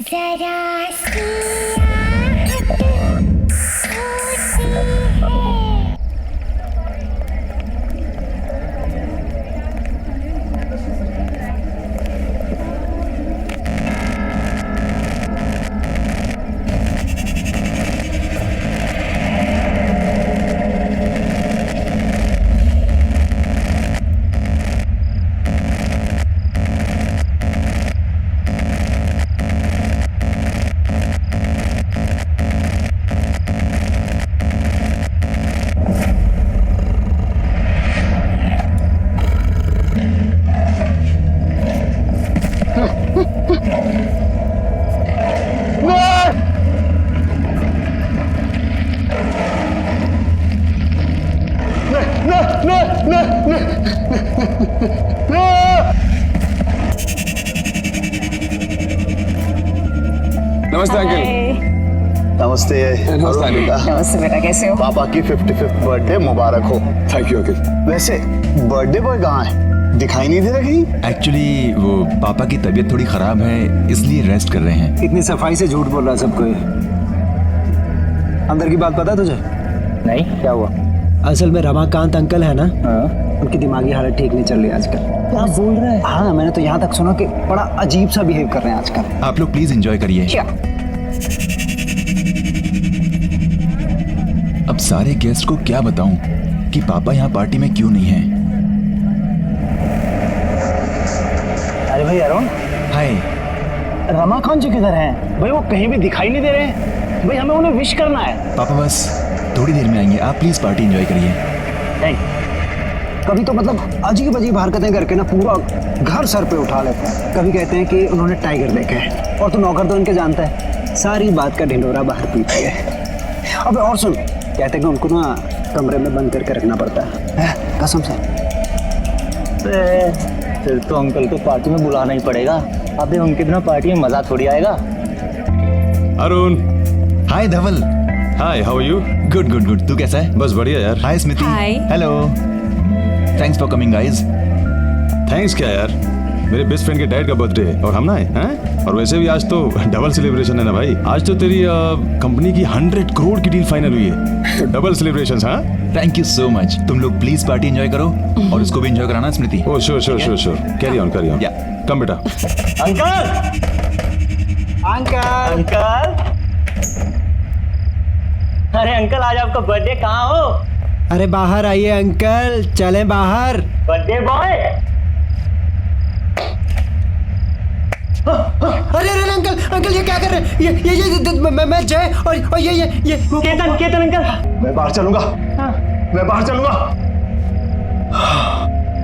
जरा सियाहत होती है। नमस्ते अंकल। नमस्ते। नमस्ते बेटा, कैसे हो? पापा की 55th बर्थडे मुबारक हो। Thank you uncle. वैसे बर्थडे बॉय कहाँ है? दिखाई नहीं दे रहा कहीं? एक्चुअली वो पापा की तबीयत थोड़ी खराब है, इसलिए रेस्ट कर रहे हैं। इतनी सफाई से झूठ बोल रहा है सबको। अंदर की बात पता है तुझे? नहीं, क्या हुआ? असल में रमाकांत अंकल है ना, उनकी दिमागी हालत ठीक नहीं चल रही आजकल। क्या बोल रहे हैं? हाँ, मैंने तो यहाँ तक सुना कि बड़ा अजीब सा बिहेव कर रहे हैं आजकल। आप लोग प्लीज एंजॉय करिए। क्या? अब सारे गेस्ट को क्या बताऊं कि पापा यहाँ पार्टी में क्यों नहीं हैं। अरे भाई अरुण, हाय। रमाकांत जी किधर हैं? भाई वो कहीं भी दिखाई नहीं दे रहे हैं। भाई हमें उन्हें विश करना है। पापा बस थोड़ी देर में आएंगे, आप प्लीज पार्टी एंजॉय करिए। नहीं, कभी तो मतलब अजीब अजीब हरकतें करके ना पूरा घर सर पे उठा लेते हैं। कभी कहते हैं कि उन्होंने टाइगर देखा है, और तू नौकर तो उनके जानता है, सारी बात का ढिंढोरा बाहर पीती है। अबे और सुन, कहते हैं कि उनको ना कमरे में बंद करके रखना पड़ता है, कसम से। फिर तो अंकल को पार्टी में बुलाना ही पड़ेगा। अबे उनके बिना पार्टी में मजा थोड़ी आएगा। Arun. Hi Dhaval. Hi, how are you? Good good good, तू कैसा है? बस बढ़िया यार। Hi Smiti. Hello, thanks for coming guys. Thanks क्या यार, मेरे बेस्ट फ्रेंड के डैड का बर्थडे है और हम ना हैं। और वैसे भी आज तो डबल सेलिब्रेशन है ना भाई। आज तो तेरी कंपनी की 100 करोड़ की डील फाइनल हुई है, तो डबल सेलिब्रेशंस। हाँ, थैंक यू सो मच। तुम लोग प्लीज पार्टी एंजॉय करो और उसको भी एंजॉय कराना Smriti. Oh sure sure sure sure, carry on carry on. Yeah come बेटा। अंकल, अंकल, अंकल, अरे अंकल आज आपका बर्थडे, कहाँ हो? अरे बाहर आइए अंकल, चले बाहर। Birthday boy. अरे अरे अंकल, अंकल ये क्या कर रहे हैं? ये मैं जय और ये केतन, केतन अंकल। मैं बाहर चलूंगा। मैं बाहर चलूंगा।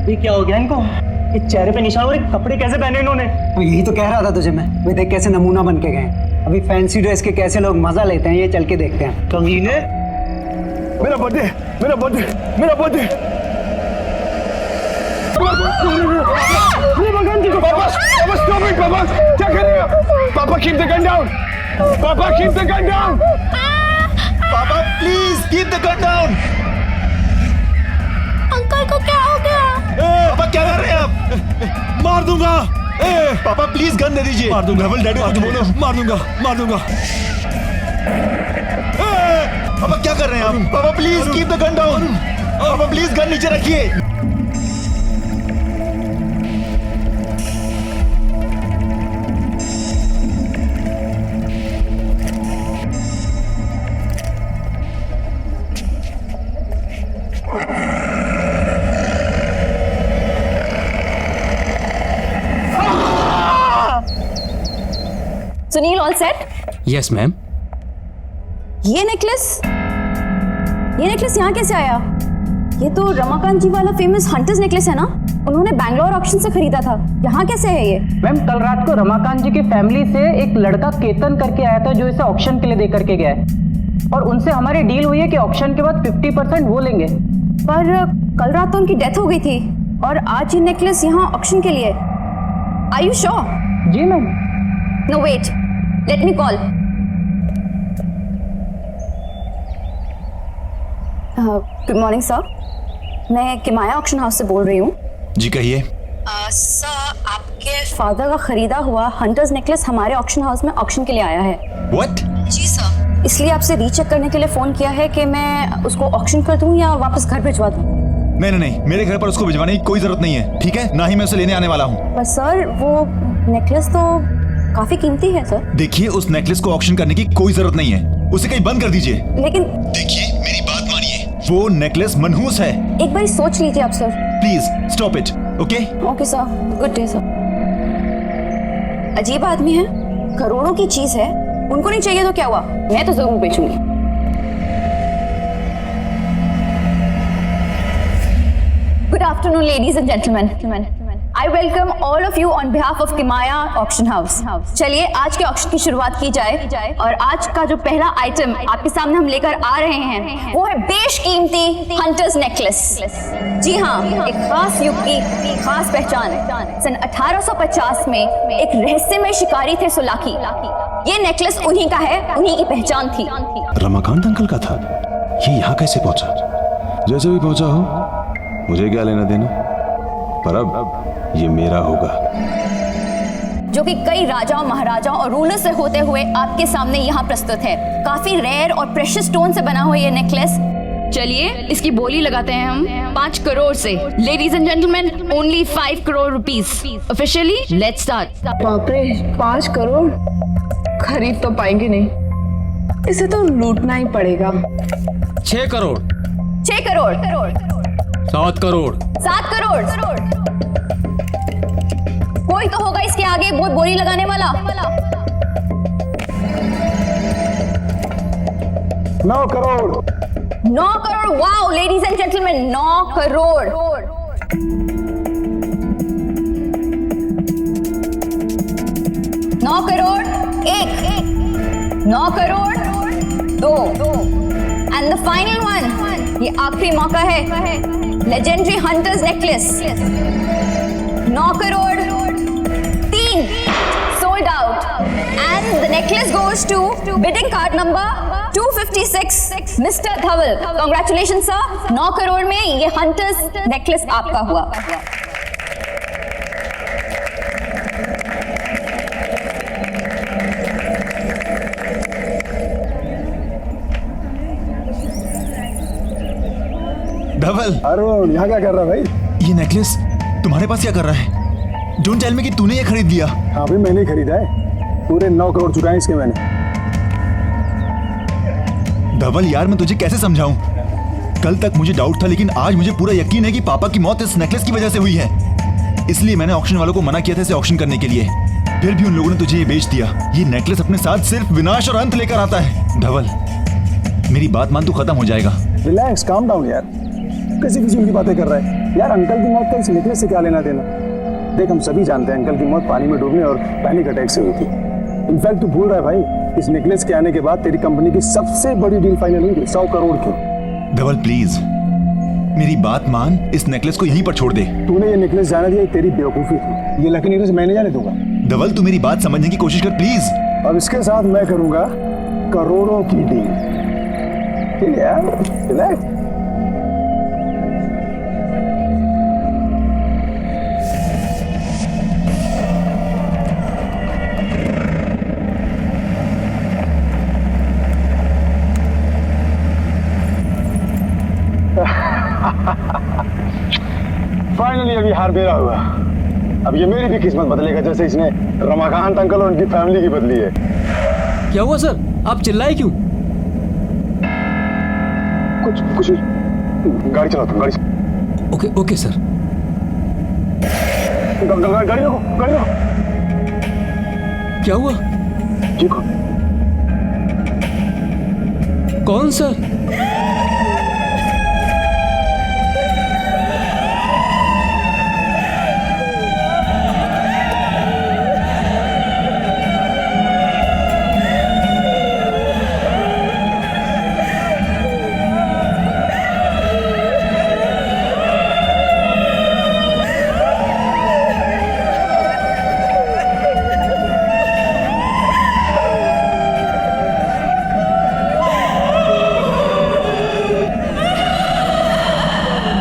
ये क्या हो गया इनको? ये चेहरे पे निशान और कपड़े कैसे पहने इन्होंने? तो यही तो कह रहा था तुझे मैं। वे देख कैसे नमूना बन के गए। अभी फैंसी ड्रेस के कैसे लोग मजा लेते हैं, ये चल के देखते हैं। कमीने। मेरा बर्थडे, मेरा बर्थडे, मेरा बर्थडे। पापा, stop it, पापा। क्या कर रहे हो? पापा, keep the gun down. पापा, keep the gun down. पापा please keep the gun down. Uncle को क्या हो गया? पापा क्या कर रहे हैं आप? मार दूंगा। पापा प्लीज गन दे दीजिए। मार दूंगा। डैडी को बोलो, मार दूंगा, मार दूंगा। पापा क्या कर रहे हैं आप? पापा please keep the gun down. पापा प्लीज गन नीचे रखिए। Sunil, all set? Yes ma'am. ये नेकलेस यहाँ कैसे आया? ये तो रमाकांत जी वाला फेमस हंटर्स नेकलेस है ना? उन्होंने बैंगलोर ऑक्शन से खरीदा था। यहाँ कैसे है ये? मैम कल रात को रमाकांत जी की फैमिली से एक लड़का केतन करके आया था जो इसे ऑक्शन के लिए दे करके गया है, और उनसे हमारी डील हुई है कि ऑक्शन के बाद 50% वो लेंगे। पर कल रात तो उनकी डेथ हो गई थी और आज ये नेकलेस यहाँ ऑक्शन के लिए। Are you sure? जी ma'am. No wait, let me call. Good morning sir, मैं किमाया ऑक्शन हाउस से बोल रही हूँ। जी कहिए। सर, आप के फादर का खरीदा हुआ हंटर्स नेकलेस हमारे ऑक्शन हाउस में ऑक्शन के लिए आया है। व्हाट? जी सर, इसलिए आपसे रीचेक करने के लिए फोन किया है कि मैं उसको ऑक्शन कर दूं या वापस घर भिजवा दूं। नहीं नहीं नहीं, मेरे घर पर उसको भिजवाने की कोई जरूरत नहीं है, ठीक है? ना ही मैं उसे लेने आने वाला हूँ। पर सर वो नेकलेस तो काफी कीमती है सर। देखिए, उस नेकलेस को ऑक्शन करने की कोई जरूरत नहीं है, उसे कहीं बंद कर दीजिए। लेकिन देखिए, मेरी बात मानिए, वो नेकलेस मनहूस है। एक बार सोच लीजिए आप sir. Please stop it, okay? Okay sir, good day sir. अजीब आदमी है, करोड़ों की चीज है, उनको नहीं चाहिए तो क्या हुआ, मैं तो जरूर बेचूंगी। Good afternoon, ladies and gentlemen. I welcome all of you on behalf of Kimaya Auction House. चलिए आज के ऑक्शन की शुरुआत की जाए और आज का जो पहला आइटम आपके सामने हम लेकर आ रहे हैं वो है बेशकीमती हंटर्स नेकलेस। जी हाँ, एक खास युग की खास पहचान। सन 1850 में एक रहस्यमय शिकारी थे सोलाकी। ये नेकलेस उन्हीं का है, उन्हीं की पहचान थी। रमाकांत अंकल का था। ये यहाँ कैसे पहुंचा? जैसे भी पहुंचा हो, मुझे क्या लेना देना, पर अब ये मेरा होगा। जो कि कई राजाओं, महाराजाओं और रूलर से होते हुए आपके सामने यहाँ प्रस्तुत है। काफी रेयर और प्रेशियस स्टोन से बना हुआ ये नेकलेस। चलिए इसकी बोली लगाते हैं हम 5 करोड़ से। Ladies and gentleman, only 5 crore rupees. Officially let's start. बाप रे, 5 करोड़ खरीद तो पाएंगे नहीं, इसे तो लूटना ही पड़ेगा। 6 करोड़। 6 करोड़। 7 करोड़। 7 करोड़। कोई तो होगा इसके आगे बहुत बोली लगाने वाला। 9 crore. 9 crore. Wow ladies and gentleman, 9 crore. 9 crore 1, 9 crore 2 and the final one, ये आखिरी मौका है। Legendary hunters necklace 9 crore 3, sold out, and the necklace goes to bidding card number 256, Mr. Dhaval. Congratulations sir, 9 crore में ये हंटर्स नेकलेस आपका हुआ। धवल, अरुण, यहाँ क्या कर रहा है भाई? ये नेकलेस तुम्हारे पास क्या कर रहा है? डोंट टेल मी कि तूने ये खरीद लिया। हाँ भाई, मैंने खरीदा है। पूरे 9 करोड़ चुकाए इसके मैंने। धवल यार, मैं तुझे कैसे समझाऊं? कल तक मुझे डाउट था, लेकिन आज मुझे पूरा यकीन है कि पापा की मौत इस नेकलेस की वजह से हुई है। इसलिए मैंने ऑक्शन वालों को मना किया था इसे ऑक्शन करने के लिए, फिर भी उन लोगों ने तुझे ये बेच दिया। ये नेकलेस अपने साथ सिर्फ विनाश और अंत लेकर आता है। धवल, मेरी बात मान, तू खत्म हो जाएगा। रिलैक्स, काम डाउन यार। कैसी किसी की बातें कर रहा है यार? अंकल की मौत का इस नेकलेस से क्या लेना देना? देख, हम सभी जानते हैं अंकल की मौत पानी में डूबने और पैनिक अटैक से हुई थी। इनफैक्ट तू भूल रहा है भाई, इस नेकलेस के आने के बाद तेरी कंपनी की सबसे बड़ी डील फाइनल हुई थी 100 करोड़ की। धवल प्लीज मेरी बात मान, इस नेकलेस को यहीं पर छोड़ दे। तूने ये नेकलेस जाने दिया, तेरी बेवकूफी थी। ये लकी नेकलेस मैंने जाने दूंगा। धवल, तू मेरी बात समझने की कोशिश कर प्लीज। अब इसके साथ मैं करूंगा करोड़ों की डील। ठीक है यार, रिलैक्स। फाइनली अभी हार मेरा हुआ। अब ये मेरी भी किस्मत बदलेगा, जैसे इसने रमाकांत अंकल और उनकी फैमिली की बदली है। क्या हुआ सर, आप चिल्लाए क्यों? कुछ गाड़ी चलाओ तुम, गाड़ी। Okay sir. गाड़ी रोको, गाड़ी रोको। क्या हुआ? देखो। कौन सर?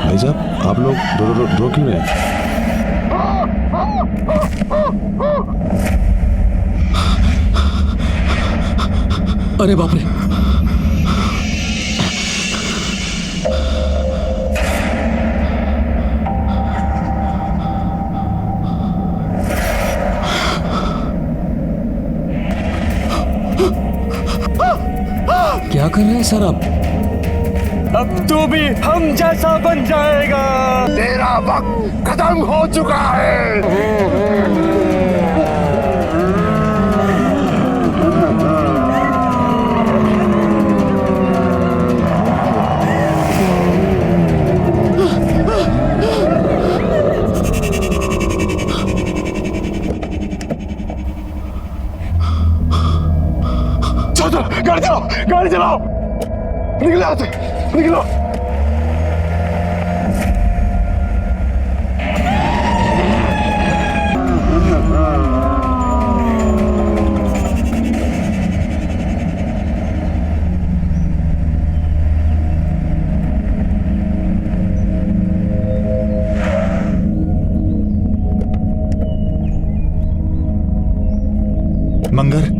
भाई साहब, आप लोग रो क्यों रहे हैं? अरे बाप रे। क्या कर रहे हैं सर आप? अब तू भी हम जैसा बन जाएगा। तेरा वक्त खत्म हो चुका है। गाड़ी चलाओ, गाड़ी चलाओ, निकलो यहाँ से, निकलो। मंगर,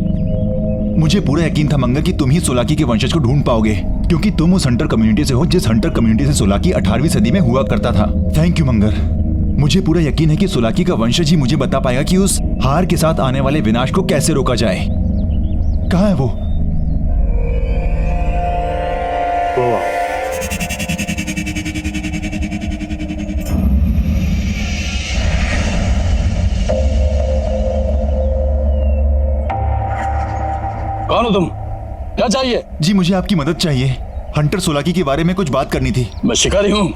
मुझे पूरा यकीन था मंगर कि तुम ही सोलाकी के वंशज को ढूंढ पाओगे, क्योंकि तुम उस हंटर कम्युनिटी से हो जिस हंटर कम्युनिटी से सोलाकी 18वीं सदी में हुआ करता था। थैंक यू मंगर। मुझे पूरा यकीन है कि सोलाकी का वंशज ही मुझे बता पाएगा कि उस हार के साथ आने वाले विनाश को कैसे रोका जाए। कहाँ है वो? कौन हो तुम? क्या चाहिए? जी मुझे आपकी मदद चाहिए। हंटर सोलाकी के बारे में कुछ बात करनी थी। मैं शिकारी हूँ,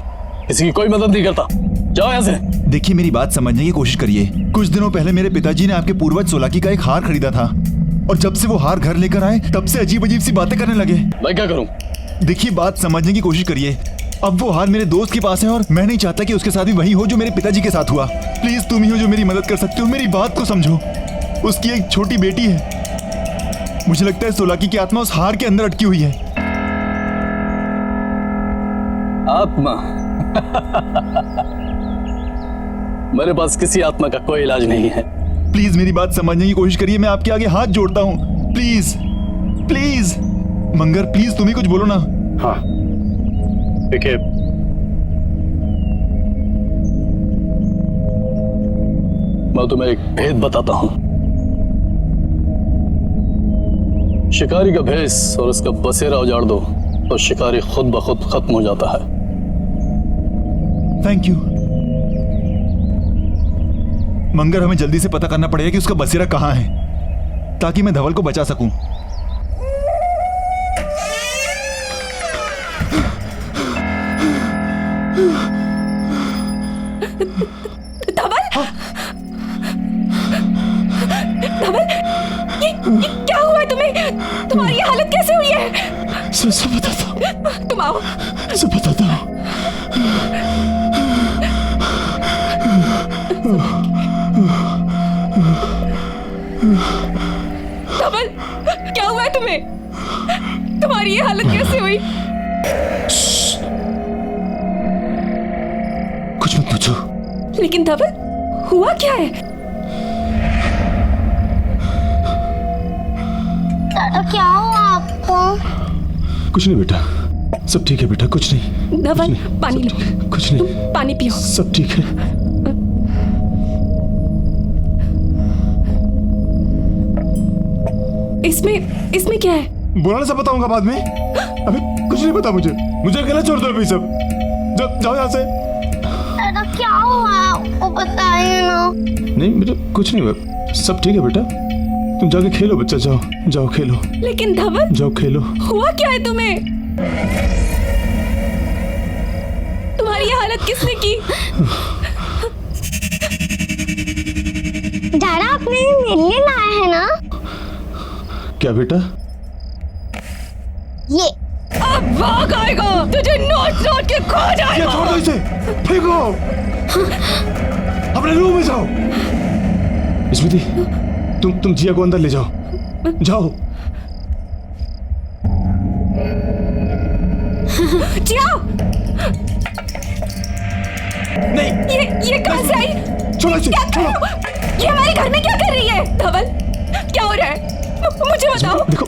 किसी की कोई मदद नहीं करता। जाओ यहाँ से। देखिए मेरी बात समझने की कोशिश करिए। कुछ दिनों पहले मेरे पिताजी ने आपके पूर्वज सोलाकी का एक हार खरीदा था, और जब से वो हार घर लेकर आए तब से अजीब अजीब सी बातें करने लगे। मैं क्या करूँ? देखिए बात समझने की कोशिश करिए। अब वो हार मेरे दोस्त के पास है और मैं नहीं चाहता कि उसके साथ भी वही हो जो मेरे पिताजी के साथ हुआ। प्लीज तुम ही हो जो मेरी मदद कर सकते हो। मेरी बात को समझो। उसकी एक छोटी बेटी है। मुझे लगता है सोलाकी की आत्मा उस हार के अंदर अटकी हुई है। आत्मा? मेरे पास किसी आत्मा का कोई इलाज नहीं है। प्लीज मेरी बात समझने की कोशिश करिए। मैं आपके आगे हाथ जोड़ता हूँ। प्लीज प्लीज मंगर, प्लीज तुम ही कुछ बोलो ना। हाँ देखिए, मैं तुम्हें एक भेद बताता हूं। शिकारी का भेष और उसका बसेरा उजाड़ दो तो शिकारी खुद ब खुद खत्म हो जाता है। थैंक यू मंगर, हमें जल्दी से पता करना पड़ेगा कि उसका बसेरा कहाँ है ताकि मैं धवल को बचा सकूं। धवल, ये क्या हुआ है तुम्हें? तुम्हारी ये हालत कैसे हुई है? सब बताता हूँ। तुम आओ। सब बताता हूँ। धवल, क्या हुआ है तुम्हें? तुम्हारी ये हालत कैसे हुई? कुछ मत पूछो। लेकिन धवल, हुआ क्या है? दादा क्या हुआ आपको? कुछ नहीं बेटा, सब ठीक है बेटा, कुछ नहीं। धवल पानी लो। कुछ नहीं, तुम पानी पियो। सब ठीक है। इसमें क्या है? बोला ना, सब बताऊंगा बाद में। अबे कुछ नहीं पता मुझे अकेला छोड़ दो अभी सब। जाओ यहाँ से। दादा क्या हुआ? वो बताइए ना। नहीं बेटा, कुछ नहीं हुआ, सब ठीक है बेटा। तुम जाके खेलो बच्चा, जाओ जाओ खेलो। लेकिन धवल, जाओ खेलो। हुआ क्या है तुम्हें? तुम्हारी ये हालत किसने की? दादा आपने मेरे लिए लाया है ना? क्या बेटा? ये अब भाग आएगा, तुझे नोच नोच के खो जाएगा। छोड़ दो इसे, फेंको। अपने रूम में जाओ। स्मृति, तुम जिया को अंदर ले जाओ। जाओ। जिया, नहीं, ये कहां से आई? छोड़ो इसे, छोड़ो। ये हमारे घर में क्या कर रही है? धवल, क्या हो रहा है? मुझे बताओ। देखो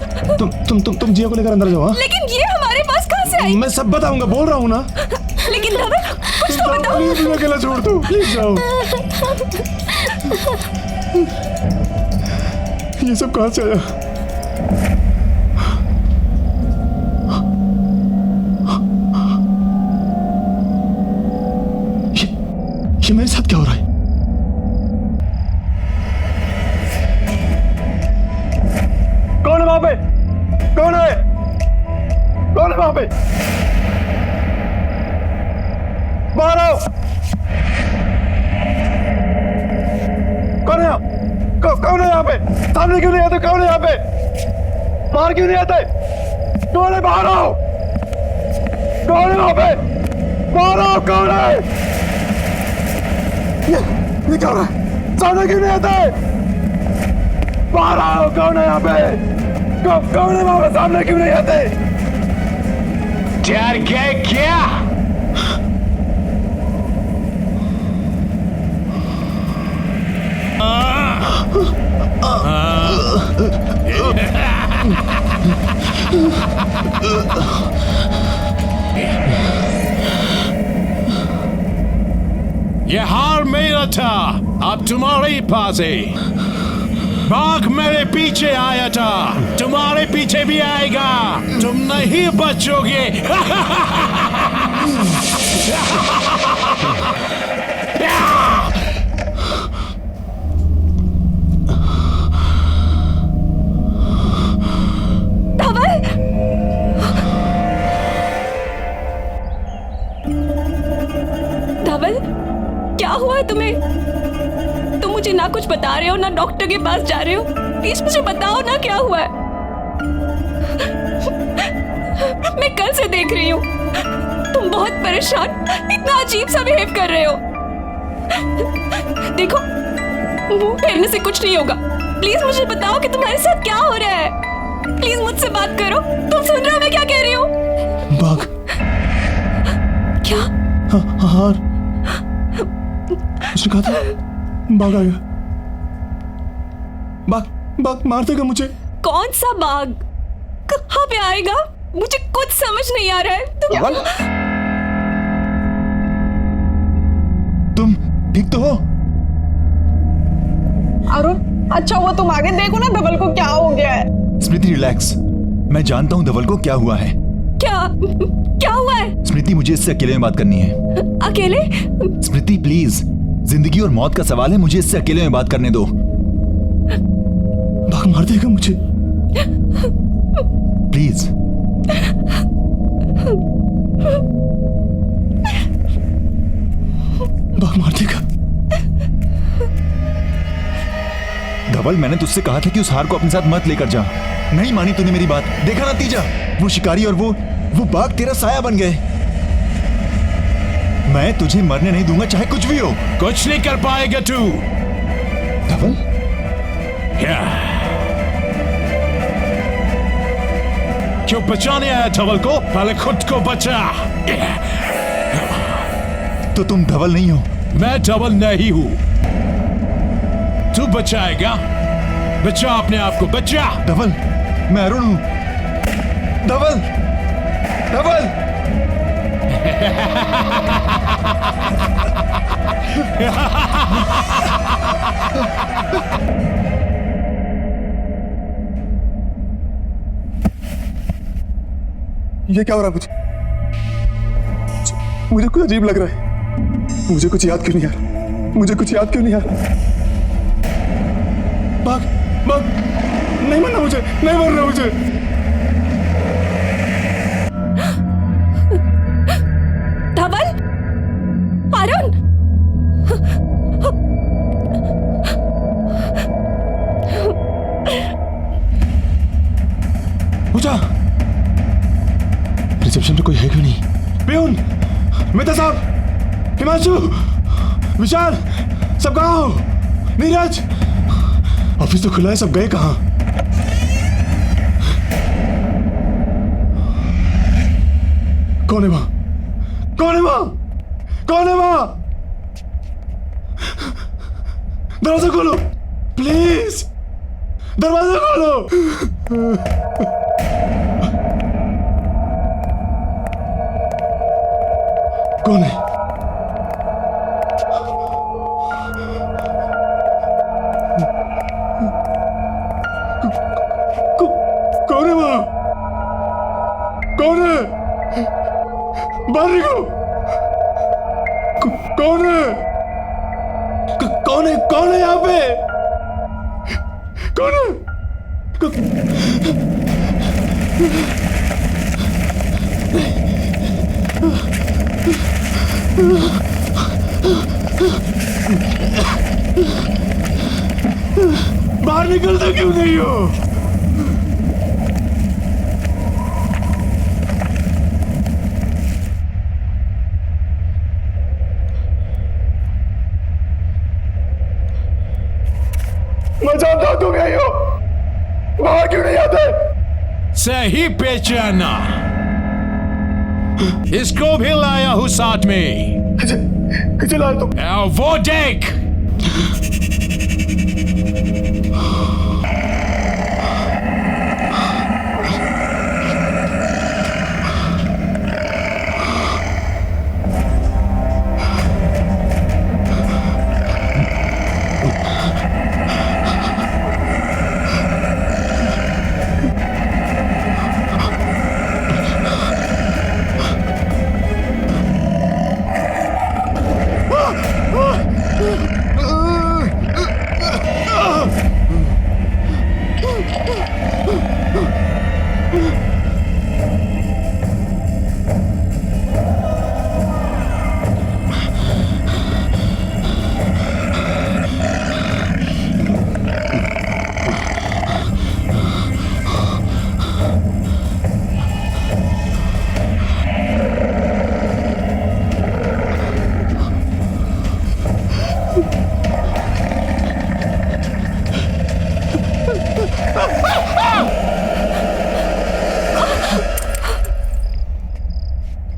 तुम जिया को लेकर अंदर जाओ। हाँ? लेकिन ये हमारे पास कहाँ से आई? मैं सब बताऊंगा, बोल रहा हूँ ना। लेकिन धवल कुछ तो बताओ। प्लीज मुझे अकेला छोड़ दो, प्लीज जाओ। ये सब कहाँ से आया? ये मेरे साथ क्या हो रहा है? कौन है वहां पे? कौन है? कौन है वहां पे? बाहर आओ। कौन है यहाँ? कौन है यहाँ पे? सामने क्यों नहीं आते? कौन है यहाँ पे? बाहर क्यों नहीं आते? कौन है? बाहर आओ। कौन है वहां पे? बाहर आओ। कौन है? ये क्या हो रहा है? सामने क्यों नहीं आते? बाहर आओ। कौन है यहाँ पे? कौन है वहां पे? सामने क्यों नहीं आते? डर गए क्या? ये हार मेरा था, अब तुम्हारे पास है। बाघ मेरे पीछे आया था, तुम्हारे पीछे भी आएगा, तुम नहीं बचोगे। धवल, क्या हुआ है तुम्हें? तुम मुझे ना कुछ बता रहे हो ना डॉक्टर के पास जा रहे हो। प्लीज मुझे बताओ ना क्या हुआ है। मैं कल से देख रही हूँ तुम बहुत परेशान, इतना अजीब सा बिहेव कर रहे हो। देखो, मुंह फेरने से कुछ नहीं होगा। प्लीज मुझे बताओ कि तुम्हारे साथ क्या हो रहा है। प्लीज मुझसे बात करो। तुम सुन रहे हो मैं क्या कह रही हूँ? बाघ। क्या? हार। उसने कहा था बाघ आ गया। बाघ मार देगा मुझे। कौन सा बाघ? कहाँ पे आएगा? मुझे कुछ समझ नहीं आ रहा है। तुम ठीक तो हो? अरुण, अच्छा हुआ तुम आगे देखो ना धवल को क्या हो गया है। स्मृति रिलैक्स, मैं जानता हूँ धवल को क्या हुआ है। क्या हुआ है? स्मृति, मुझे इससे अकेले में बात करनी है। अकेले? स्मृति प्लीज, जिंदगी और मौत का सवाल है, मुझे इससे अकेले में बात करने दो। बाघ मार देगा मुझे, प्लीज। बाघ मार देगा। धवल, मैंने तुझसे कहा था कि उस हार को अपने साथ मत लेकर जा। नहीं मानी तूने मेरी बात। देखा नतीजा, वो शिकारी और वो बाघ तेरा साया बन गए। मैं तुझे मरने नहीं दूंगा, चाहे कुछ भी हो। कुछ नहीं कर पाएगा तू। धवल, क्यों बचाने आया धवल को? पहले खुद को बचा। तो तुम धवल नहीं हो? मैं धवल नहीं हूं। तू बचाएगा? बचा अपने आप को, बचा। धवल, मैं अरुण हूं। धवल, धवल। ये क्या हो रहा है? मुझे कुछ अजीब लग रहा है। मुझे कुछ याद क्यों नहीं आ रहा? मुझे कुछ याद क्यों नहीं आ रहा? बाघ, नहीं मरना मुझे, नहीं मरना मुझे। धवल, अरुण, पूजा, रिसेप्शन पे कोई है क्यों नहीं? पियून, मेहता साहब, हिमांशु, विशाल, सब कहाँ हो? नीरज, ऑफिस तो खुला है, सब गए कहाँ? कौन है वहां? कौन है वहां? कौन है वहां? दरवाजा खोलो, प्लीज। दरवाजा खोलो। कौन है? कौन है वहां? कौन है? बाहर निकलो। कौन है? कौन है? कौन है यहाँ पे? कौन है? बाहर निकलता क्यों नहीं हो? मैं जानता हूं तुम यही हो, बाहर क्यों नहीं आते? सही पहचाना, इसको भी लाया हूं साथ में। किसे लाए तुम? वो देख।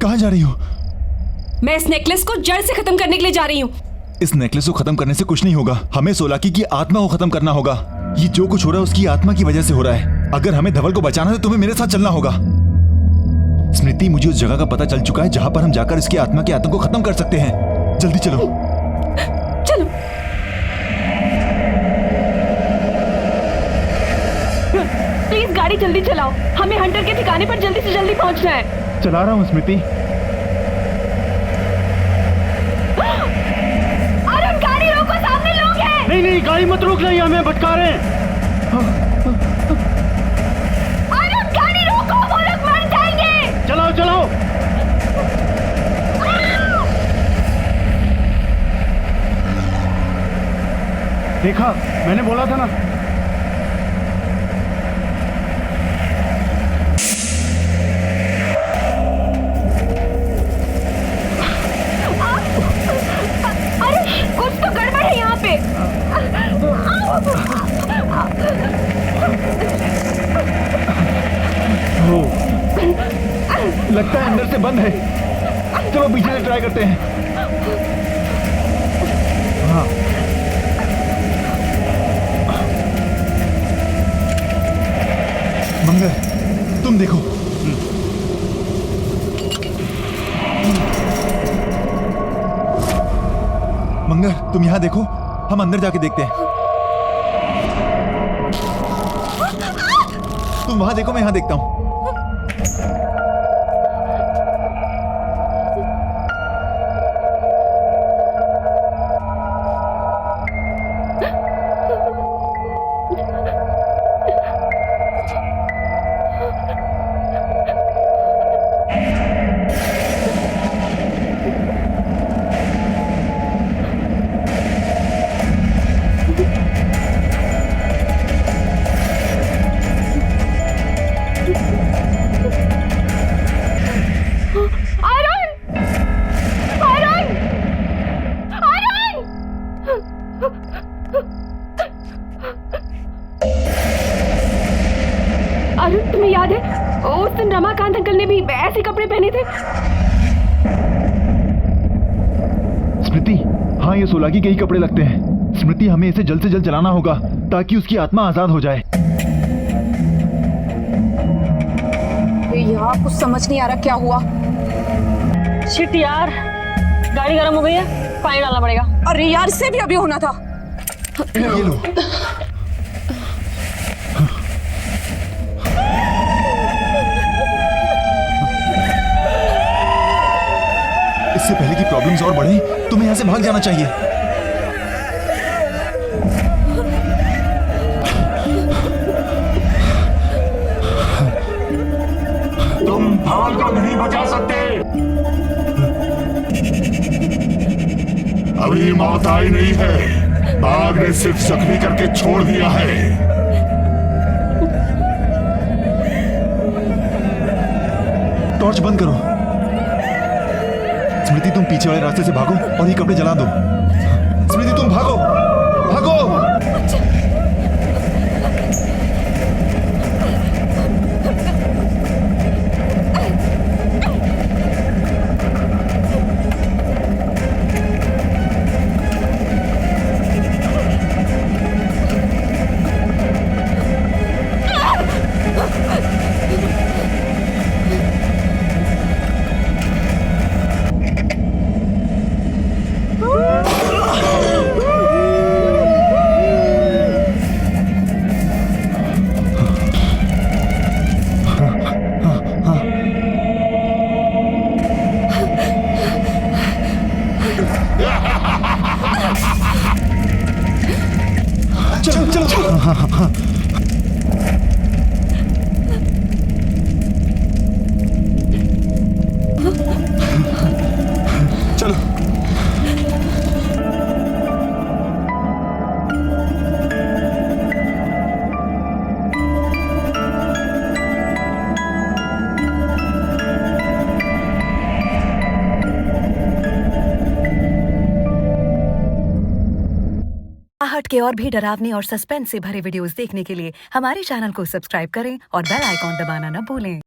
कहां जा रही हो? मैं इस नेकलेस को जड़ से खत्म करने के लिए जा रही हूँ। इस नेकलेस को खत्म करने से कुछ नहीं होगा। हमें सोलाकी की आत्मा को खत्म करना होगा। ये जो कुछ हो रहा है उसकी आत्मा की वजह से हो रहा है। अगर हमें धवल को बचाना है तो तुम्हें मेरे साथ चलना होगा। स्मृति, मुझे उस जगह का पता चल चुका है जहां पर हम जाकर इसकी आत्मा के आतंक को खत्म कर सकते हैं। जल्दी चलो। चलो। प्लीज गाड़ी जल्दी चलाओ, हमें हंटर के ठिकाने पर जल्दी से जल्दी पहुंचना है। चला रहा हूँ स्मृति। अरुण, गाड़ी रोको, सामने लोग हैं। नहीं नहीं, गाड़ी मत रोक, नहीं हमें भटका रहे हैं। अरुण, गाड़ी रोको, वो लोग मर जाएंगे। चलाओ चलाओ। देखा, मैंने बोला था ना। कुछ तो गड़बड़ है यहाँ पे। लगता है अंदर से बंद है। चलो पीछे से ट्राई करते हैं। हाँ। मंगल, तुम देखो। मंगल, तुम यहां देखो, हम अंदर जाके देखते हैं। तुम वहां देखो, मैं यहां देखता हूं। अरुण, तुम्हें याद है उस दिन रमाकांत अंकल ने भी ऐसे कपड़े पहने थे? स्मृति, हाँ ये सोलाकी के ही कपड़े लगते हैं। स्मृति, हमें इसे जल्द से जल्द जलाना होगा। ताकि उसकी आत्मा आजाद हो जाए। यार कुछ समझ नहीं आ रहा क्या हुआ। शिट यार, गाड़ी गर्म हो गई है, पानी डालना पड़ेगा। अरे यार इससे भी अभी होना था। ये लो। इससे पहले कि प्रॉब्लम्स और बढ़े, तुम्हें यहां से भाग जाना चाहिए। तुम भाल को नहीं बचा सकते। अभी मौत आई नहीं है, बाघ ने सिर्फ जख्मी करके छोड़ दिया है। टॉर्च बंद करो। स्मृति तुम पीछे वाले रास्ते से भागो और ये कपड़े जला दो। स्मृति तुम भागो, भागो। चलो चलो चलो। हाँ हाँ हाँ। चलो। आहट के और भी डरावने और सस्पेंस से भरे वीडियोस देखने के लिए हमारे चैनल को सब्सक्राइब करें और बेल आइकॉन दबाना न भूलें।